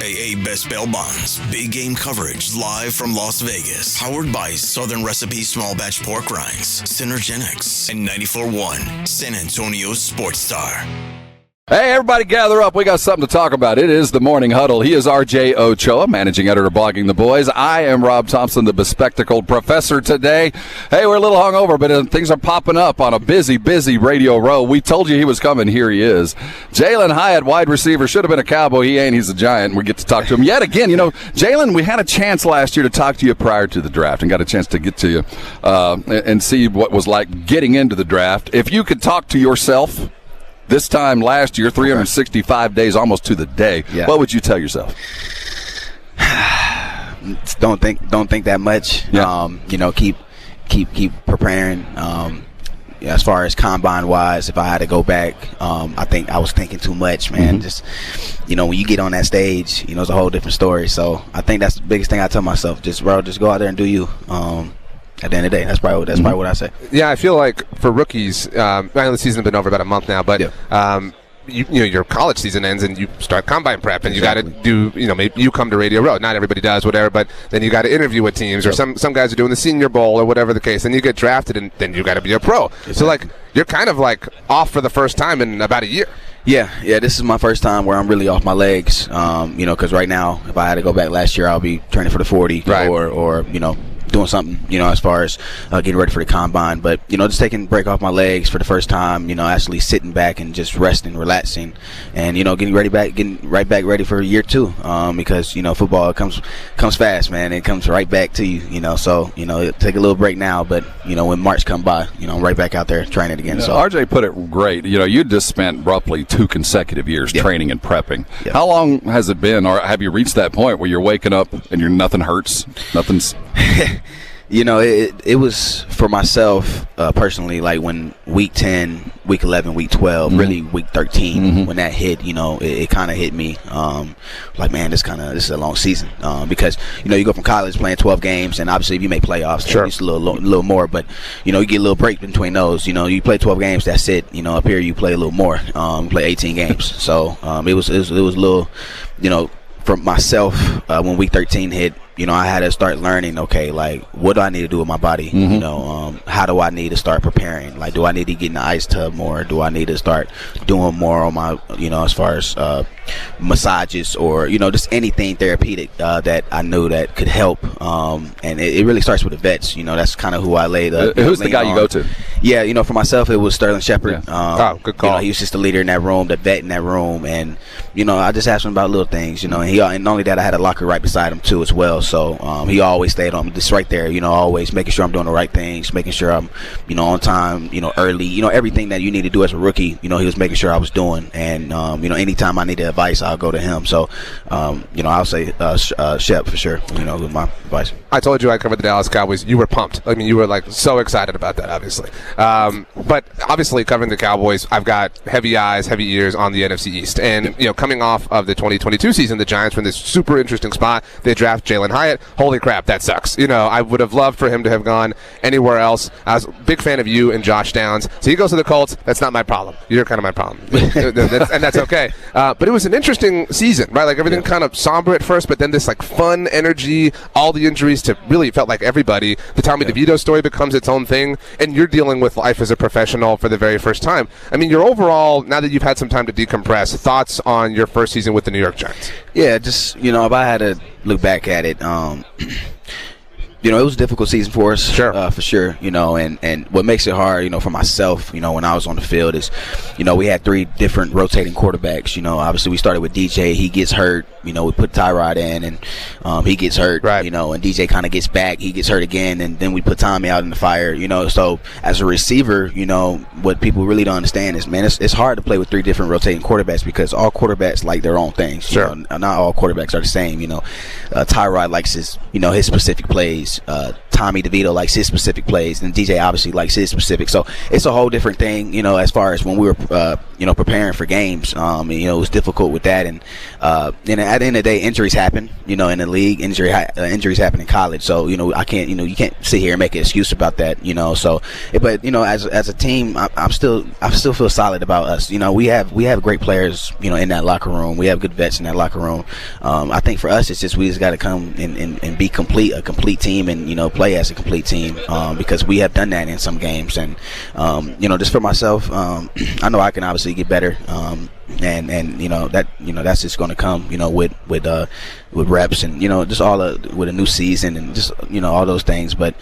aka Best Bail Bonds. Big game coverage live from Las Vegas. Powered by Southern Recipe Small Batch Pork Rinds, Synergenics, and 94.1 San Antonio's Sports Star. Hey, everybody gather up. We got something to talk about. It is the Morning Huddle. He is RJ Ochoa, managing editor of Blogging the Boys. I am Rob Thompson, the bespectacled professor today. Hey, we're a little hungover, but things are popping up on a busy radio row. We told you he was coming. Here he is. Jaylen Hyatt, wide receiver, should have been a Cowboy. He ain't. He's a Giant. We get to talk to him yet again. You know, Jaylen, we had a chance last year to talk to you prior to the draft and got a chance to get to you and see what was like getting into the draft. If you could talk to yourself this time last year, 365 days, almost to the day, what would you tell yourself? Don't think that much. Yeah. Keep preparing. As far as combine wise, if I had to go back, I think I was thinking too much, man. Just, when you get on that stage, it's a whole different story. So I think that's the biggest thing I tell myself. Just go out there and do you. At the end of the day, that's probably what I say. Yeah, I feel like for rookies, I know the season's been over about a month now, but your college season ends and you start combine prep, and you got to do, maybe you come to Radio Row. Not everybody does, whatever, but then you got to interview with teams, or some guys are doing the Senior Bowl or whatever the case. Then you get drafted, and then you got to be a pro. Exactly. So you're kind of off for the first time in about a year. Yeah, this is my first time where I'm really off my legs. Because right now, if I had to go back last year, I'll be training for the 40, right, or doing something, as far as getting ready for the combine. But, just taking a break off my legs for the first time, actually sitting back and just resting, relaxing, and, getting right back ready for year two. Because, football comes fast, man. It comes right back to you, So, take a little break now, but, when March come by, I'm right back out there training again. So RJ put it great. You just spent roughly 2 consecutive years training and prepping. Yep. How long has it been, or have you reached that point where you're waking up and nothing hurts? Nothing's... It was for myself personally, when week 10, week 11, week 12, really week 13, when that hit, it kind of hit me. Man, this is a long season because you go from college playing 12 games, and obviously if you make playoffs, sure, it's a little more. But you get a little break between those. You play 12 games, that's it. Up here you play a little more. Play 18 games. So it was a little, for myself when week 13 hit. I had to start learning, what do I need to do with my body? How do I need to start preparing? Do I need to get in the ice tub more? Do I need to start doing more on my, as far as massages or, just anything therapeutic that I knew that could help. And it really starts with the vets. That's kind of who I laid who's the guy you go to? Yeah, for myself, it was Sterling Shepard. Yeah. Good call. He was just the leader in that room, the vet in that room. And, I just asked him about little things, and not only that, I had a locker right beside him, too, as well. So he always stayed on me, just right there, always making sure I'm doing the right things, making sure I'm, on time, early, everything that you need to do as a rookie, he was making sure I was doing. And, anytime I needed advice, I'll go to him. So, I'll say Shep for sure, with my advice. I told you I covered the Dallas Cowboys. You were pumped. You were so excited about that, obviously. But obviously covering the Cowboys, I've got heavy eyes, heavy ears on the NFC East. And, coming off of the 2022 season, the Giants were in this super interesting spot. They draft Jaylen Hyatt. Holy crap, that sucks. I would have loved for him to have gone anywhere else. I was a big fan of you and Josh Downs. So he goes to the Colts. That's not my problem. You're kind of my problem. And that's okay. But it was an interesting season, right? Everything kind of somber at first, but then this fun energy, all the injuries to really felt like everybody. The Tommy DeVito story becomes its own thing, and you're dealing with life as a professional for the very first time. Your overall, now that you've had some time to decompress, thoughts on your first season with the New York Giants? Yeah, just, if I had to look back at it, it was a difficult season for us, sure. For sure, and what makes it hard, for myself, when I was on the field is, we had 3 different rotating quarterbacks. Obviously we started with DJ, he gets hurt, we put Tyrod in, and he gets hurt, right. And DJ kind of gets back, he gets hurt again, and then we put Tommy out in the fire, so as a receiver, what people really don't understand is, man, it's hard to play with 3 different rotating quarterbacks because all quarterbacks like their own things. Sure. Not all quarterbacks are the same. Tyrod likes his specific plays. Tommy DeVito likes his specific plays, and DJ obviously likes his specific. So it's a whole different thing, as far as when we were, preparing for games. It was difficult with that, and at the end of the day, injuries happen, in the league. Injuries happen in college. So I can't, you can't sit here and make an excuse about that, So, but as a team, I still feel solid about us. We have great players, in that locker room. We have good vets in that locker room. I think for us, it's just we just got to come and be a complete team, and play as a complete team, because we have done that in some games. And just for myself, I know I can obviously get better, and that's just going to come with reps, and just with a new season, and just all those things. But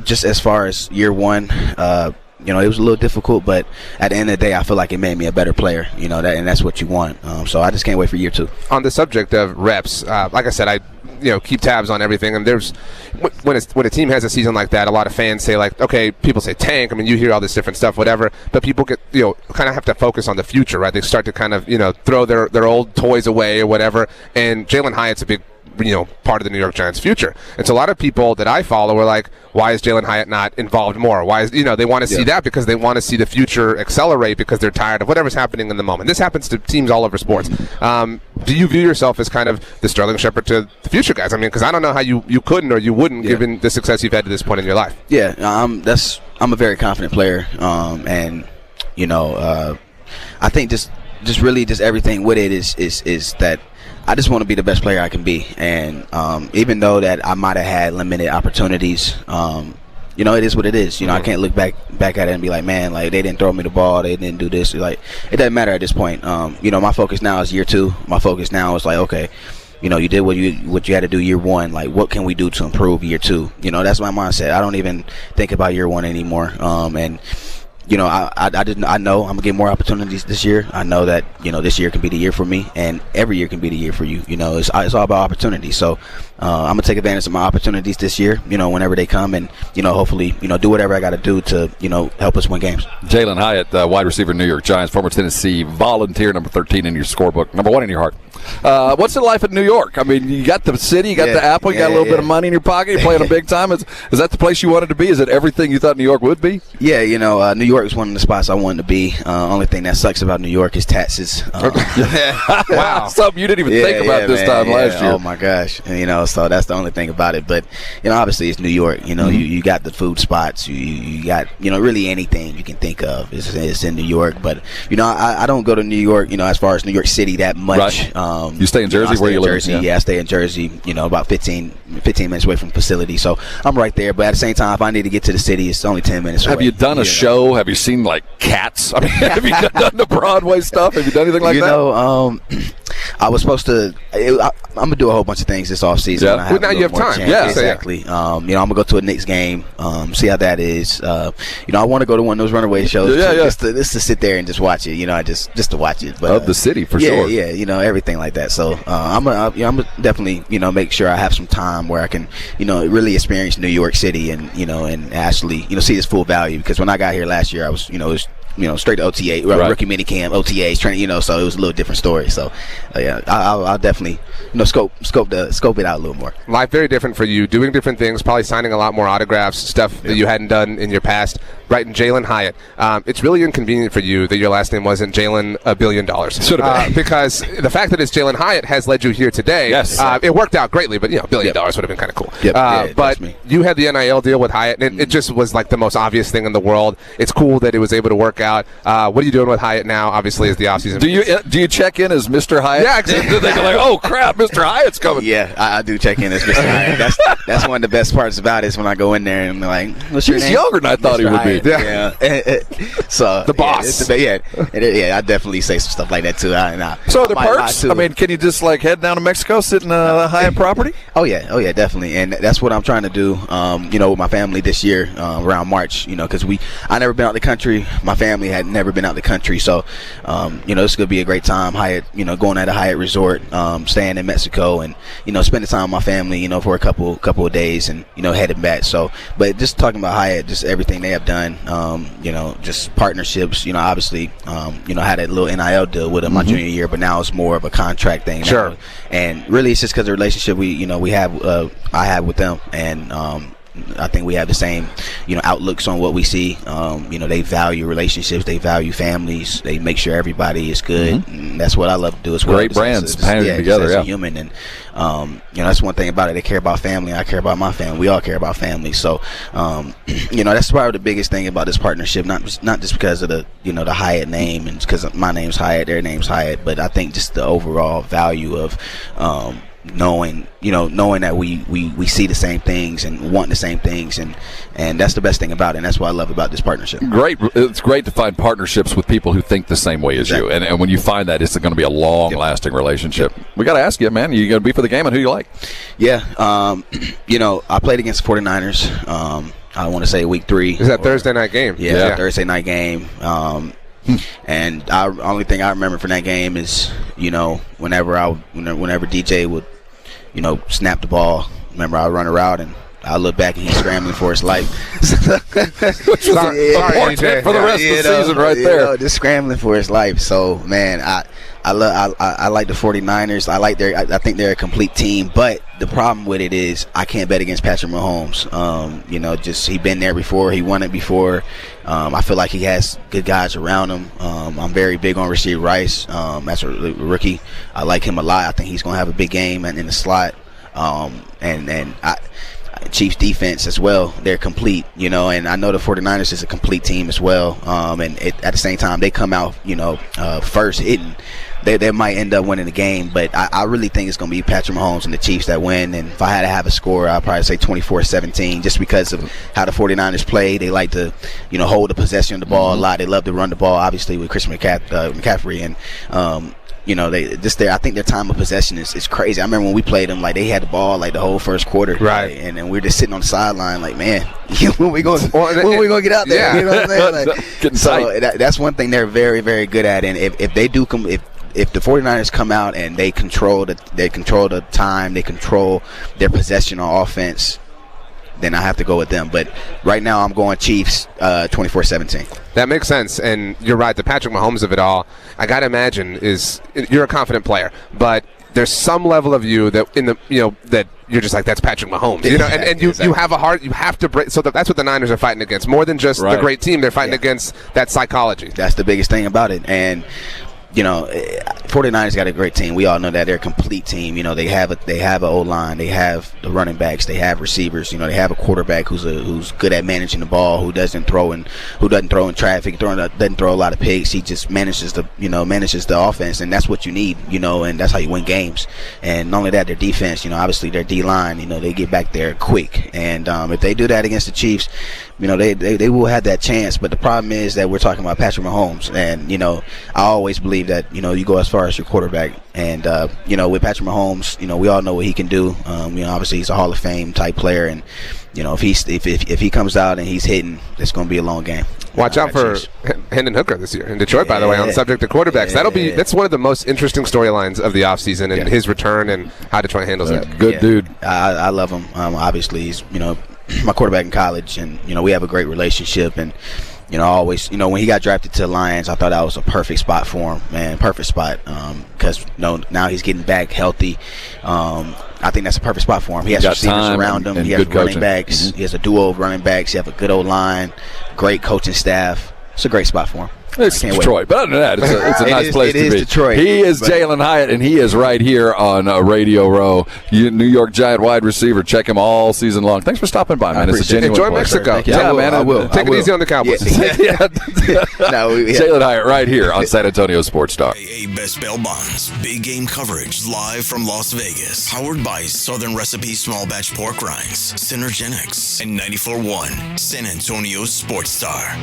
just as far as year one, it was a little difficult, but at the end of the day, I feel like it made me a better player, and that's what you want. So I just can't wait for year two. On the subject of reps, like I said, I keep tabs on everything, and there's when a team has a season like that, a lot of fans say, like, okay, people say tank. I mean, you hear all this different stuff, whatever, but people get kind of have to focus on the future, right? They start to kind of throw their old toys away or whatever, and Jaylen Hyatt's a big part of the New York Giants' future. And so a lot of people that I follow are like, why is Jaylen Hyatt not involved more? Why is they want to see that because they want to see the future accelerate because they're tired of whatever's happening in the moment. This happens to teams all over sports. Do you view yourself as kind of the Sterling Shepard to the future guys? I mean, because I don't know how you couldn't or you wouldn't given the success you've had to this point in your life. Yeah, I'm a very confident player, and I think just everything with it is that I just want to be the best player I can be. And even though that I might have had limited opportunities, it is what it is. I can't look back at it and be like, man, like they didn't throw me the ball, they didn't do this. Like, it doesn't matter at this point. My focus now is year two. My focus now is like, okay, you did what you had to do year one. Like, what can we do to improve year two? That's my mindset. I don't even think about year one anymore. I know I'm gonna get more opportunities this year. I know that this year can be the year for me, and every year can be the year for you. It's all about opportunity. So I'm gonna take advantage of my opportunities this year. Whenever they come, and hopefully do whatever I got to do to help us win games. Jaylen Hyatt, wide receiver, New York Giants, former Tennessee Volunteer, number 13 in your scorebook, number 1 in your heart. What's it like in New York? I mean, you got the city, you got the Apple, you got a little bit of money in your pocket, you're playing a big time. Is that the place you wanted to be? Is it everything you thought New York would be? Yeah, New York was one of the spots I wanted to be. Only thing that sucks about New York is taxes. Wow, something you didn't even think about this time last year. Oh my gosh, so that's the only thing about it. But obviously it's New York. You got the food spots. You got really anything you can think of is in New York. But I don't go to New York. As far as New York City that much. Right. You stay in Jersey? Where you live? Jersey, yeah, I stay in Jersey. About 15 minutes away from the facility, so I'm right there. But at the same time, if I need to get to the city, it's only 10 minutes away. Have you done a show? Have you seen like Cats? I mean, have you done the Broadway stuff? Have you done anything like that? I was supposed to. I'm gonna do a whole bunch of things this offseason. Yeah. Well, now you have time. Yeah, exactly. I'm gonna go to a Knicks game. See how that is. I want to go to one of those runaway shows. Just to sit there and just watch it. Just to watch it. But, of the city for sure. Yeah. Everything like that. So I'm gonna definitely make sure I have some time where I can really experience New York City and and actually see its full value. Because when I got here last year, I was straight to OTA, rookie minicamp, OTAs, training, so it was a little different story. So, I'll definitely, scope it out a little more. Life very different for you, doing different things, probably signing a lot more autographs, stuff that you hadn't done in your past. Writing Jaylen Hyatt. It's really inconvenient for you that your last name wasn't Jaylen $1 billion. Should have been. Because the fact that it's Jaylen Hyatt has led you here today. Yes. It worked out greatly, but $1 billion would have been kind of cool. Yep. But you had the NIL deal with Hyatt, and it just was like the most obvious thing in the world. It's cool that it was able to work out. What are you doing with Hyatt now? Obviously, as the offseason. Do you check in as Mr. Hyatt? Yeah, exactly. They're like, oh crap, Mr. Hyatt's coming. Yeah, I do check in as Mr. Hyatt. That's one of the best parts about it is when I go in there and I'm like, what's your name? He's younger than I thought Mr. he would Hyatt. be. Yeah. So the boss. I definitely say some stuff like that too. So the perks. I mean, can you just like head down to Mexico, sit in the Hyatt property? Oh yeah, definitely. And that's what I'm trying to do. With my family this year around March. Because I never been out the country. My family had never been out the country. So it's gonna be a great time. Hyatt, going at a Hyatt resort, staying in Mexico, and spending time with my family, for a couple of days, and heading back. So, but just talking about Hyatt, just everything they have done. Just partnerships, obviously, I had a little NIL deal with them my junior year, but now it's more of a contract thing. Sure. And really it's just because of the relationship I have with them. And, I think we have the same, outlooks on what we see. They value relationships, they value families, they make sure everybody is good. And that's what I love to do as well. Great brands painted together. As a human, and that's one thing about it. They care about family. I care about my family. We all care about family. So, that's probably the biggest thing about this partnership. Not just because of the the Hyatt name and because my name's Hyatt, their name's Hyatt, but I think just the overall value of knowing that we see the same things and want the same things, and that's the best thing about it, and that's what I love about this partnership. Great. It's great to find partnerships with people who think the same way as you, and when you find that, it's going to be a long-lasting relationship. We got to ask you, man, you going to be for the game and who you like? Yeah, I played against the 49ers. I want to say week 3. Is that Thursday night game? Yeah, Thursday night game. And the only thing I remember from that game is, whenever DJ would, snap the ball, remember I would run a route and I look back and he's scrambling for his life. Which was important for the rest of the season right there. Just scrambling for his life. So, man, I like the 49ers. I think they're a complete team, but the problem with it is I can't bet against Patrick Mahomes. He been there before. He won it before. I feel like he has good guys around him. I'm very big on Rashid Rice. As a rookie, I like him a lot. I think he's going to have a big game in the slot. Chiefs defense as well, they're complete, and I know the 49ers is a complete team as well, at the same time they come out first hitting. They might end up winning the game, but I really think it's going to be Patrick Mahomes and the Chiefs that win. And if I had to have a score, I'd probably say 24-17, just because of how the 49ers play. They like to hold the possession of the ball a lot. They love to run the ball, obviously, with Chris McCaffrey, and I think their time of possession is crazy. I remember when we played them, like they had the ball like the whole first quarter, right? And then we're just sitting on the sideline, like, man, when we going to get out there? Yeah. You know what I'm saying? Getting tight. That's one thing they're very, very good at. And if they do come, if the 49ers come out and they control the time, they control their possession on offense, then I have to go with them. But right now I'm going Chiefs 24-17. That makes sense, and you're right. The Patrick Mahomes of it all, I gotta imagine, is you're a confident player, but there's some level of you that that you're just like, that's Patrick Mahomes, and you have a heart. You have to break. So that's what the Niners are fighting against, more than just the great team. They're fighting against that psychology. That's the biggest thing about it, and 49ers got a great team. We all know that they're a complete team. They have an O-line, they have the running backs, they have receivers. They have a quarterback who's good at managing the ball, who doesn't throw in traffic, doesn't throw a lot of picks. He just manages the offense, and that's what you need. And that's how you win games. And not only that, their defense. Obviously their D-line. They get back there quick, and if they do that against the Chiefs, they will have that chance. But the problem is that we're talking about Patrick Mahomes, and I always believe that you go as far as your quarterback, and with Patrick Mahomes, we all know what he can do. Obviously he's a Hall of Fame type player, and if he comes out and he's hitting, it's going to be a long game. Watch out for Hendon Hooker this year in Detroit, by the way, on the subject of quarterbacks. That's one of the most interesting storylines of the offseason, and his return and how Detroit handles that. Good dude. I love him. Obviously he's my quarterback in college, and we have a great relationship, and always, when he got drafted to the Lions, I thought that was a perfect spot for him, man. Perfect spot. Because now he's getting back healthy. I think that's a perfect spot for him. He has receivers around him. He has running backs. He has a duo of running backs. He has a good old line, great coaching staff. It's a great spot for him. It's Detroit, but other than that, it's a nice place to be. It is Detroit. He is Jaylen Hyatt, and he is right here on Radio Row. New York Giant wide receiver. Check him all season long. Thanks for stopping by, man. It's a genuine Enjoy pleasure. Mexico. Yeah, man. I will. Take it easy on the Cowboys. Jaylen Hyatt right here on San Antonio Sports Star. Best Bail Bonds. Big game coverage live from Las Vegas. Powered by Southern Recipe Small Batch Pork Rinds, Synergenics, and 94.1 San Antonio Sports Star.